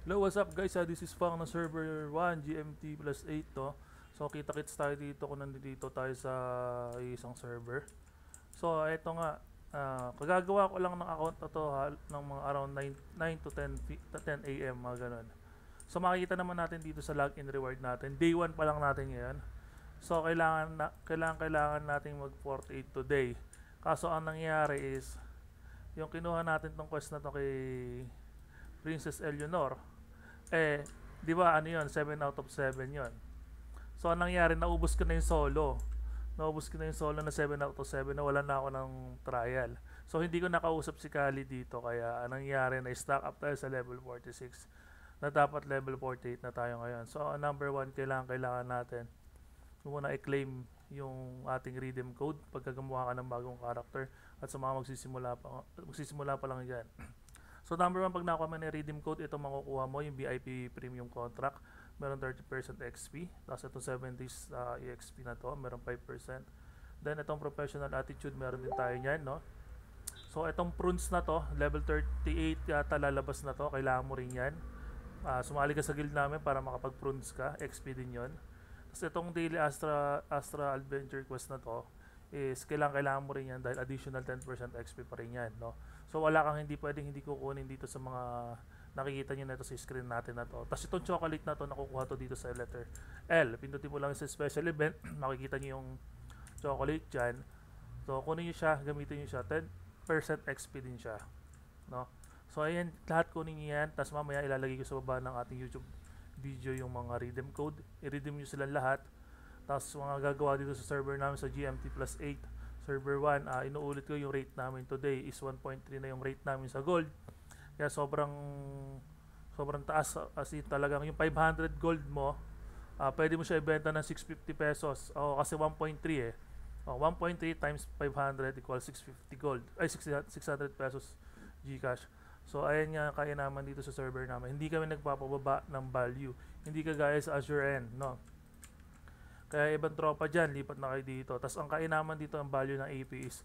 Hello, what's up guys? This is Fang na server 1 GMT plus 8 to. So kita-kits tayo dito kung nandito tayo sa isang server. So ito nga, kagagawa ko lang ng account na to ng mga around 9 to 10 AM mga ganun. So makikita naman natin dito sa login reward natin. Day 1 pa lang natin ngayon. So kailangan nating mag 48 today. Kaso ang nangyayari is yung kinuha natin tong quest na to kay Princess Eleanor, di ba ano yun, 7 out of 7 yun. So, anong nangyari, naubos ko na yung solo. Naubos ko na yung solo na 7 out of 7 na wala na ako ng trial. So, hindi ko nakausap si Kali dito, kaya anong nangyari, na-stack up tayo sa level 46 na dapat level 48 na tayo ngayon. So, number 1, kailangan natin muna i-claim yung ating redeem code pagka gumawa ka ng bagong character at sa mga magsisimula pa lang dyan. So number 1, pag nakuha mo na redeem code, ito makukuha mo yung VIP premium contract. Meron 30% XP. Tapos itong 70s EXP na to, meron 5%. Then itong professional attitude, meron din tayo niyan, no? So itong prunes na to, level 38 yata lalabas na to, kailangan mo rin yan. Sumali ka sa guild namin para makapag-prunes ka, XP din yon. Tapos itong daily Astra Adventure Quest na to, is kailangan mo rin yan dahil additional 10% XP pa rin yan, no? So wala kang hindi kukunin dito sa mga nakikita nyo na ito sa screen natin na to. Tapos itong chocolate na to, nakukuha to dito sa letter L. Pindutin mo lang sa special event, makikita nyo yung chocolate dyan. So kunin nyo siya, gamitin nyo siya, 10% XP din siya, no? So ayan, lahat kunin nyo yan. Tapos mamaya ilalagay ko sa baba ng ating YouTube video yung mga redeem code. I-redeem nyo sila lahat. Tapos mga gagawa dito sa server namin sa GMT plus 8 server 1, inuulit ko yung rate namin today is 1.3 na yung rate namin sa gold. Kaya sobrang taas, as in talagang yung 500 gold mo, pwede mo siya ibenta ng 650 pesos. Kasi 1.3 eh. 1.3 times 500 equals 650 gold. Ay 600 pesos GCash. So ayan nga kaya naman dito sa server namin. Hindi kami nagpapababa ng value. Hindi kagaya sa Azure N, no? Kaya ibang tropa dyan, lipat na kayo dito. Tapos ang kainaman dito, ang value ng AP is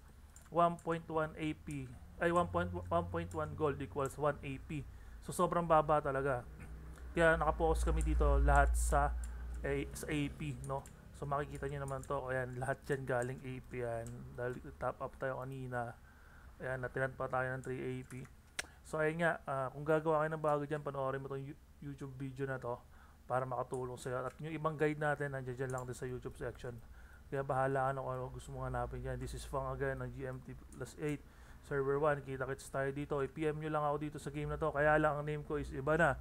1.1 AP, ay 1.1 gold equals 1 AP. So sobrang baba talaga. Kaya nakapokus kami dito lahat sa AP, no? So makikita nyo naman to, ayan, lahat dyan galing AP yan. Dahil top up tayo kanina. Ayan, natinan pa tayo ng 3 AP. So ayun nga, kung gagawa kayo ng bago dyan, panoorin mo itong YouTube video na to para makatulong sa'yo. At yung ibang guide natin, nandiyan lang din sa YouTube section. Kaya bahala ano kung ano gusto mong hanapin dyan. This is Fang again ng GMT plus 8 server 1. Kita-kits tayo dito. I-PM nyo lang ako dito sa game na to. Kaya lang ang name ko is iba na.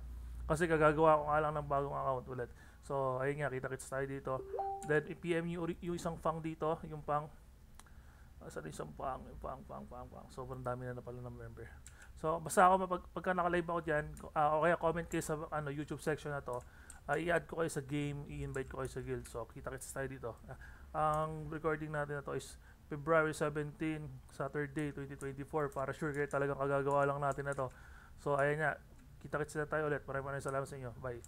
Kasi kagagawa ko nga lang ng bagong account ulit. So ayun nga, kita-kits tayo dito. Then i-PM nyo yung isang Fang dito. Yung Fang. Saan isang Fang? Yung Fang. Sobrang dami na pala ng member. So basta ako pagka naka-live ako dyan, o kaya comment kayo sa YouTube section na to. I-add ko kayo sa game, i-invite ko kayo sa guild. So, kita-kits tayo dito. Ang recording natin na to is February 17, Saturday, 2024. Para sure kayo talagang kagagawa lang natin na to. So, ayan nga. Kita-kits na tayo ulit. Maraming salamat sa inyo. Bye.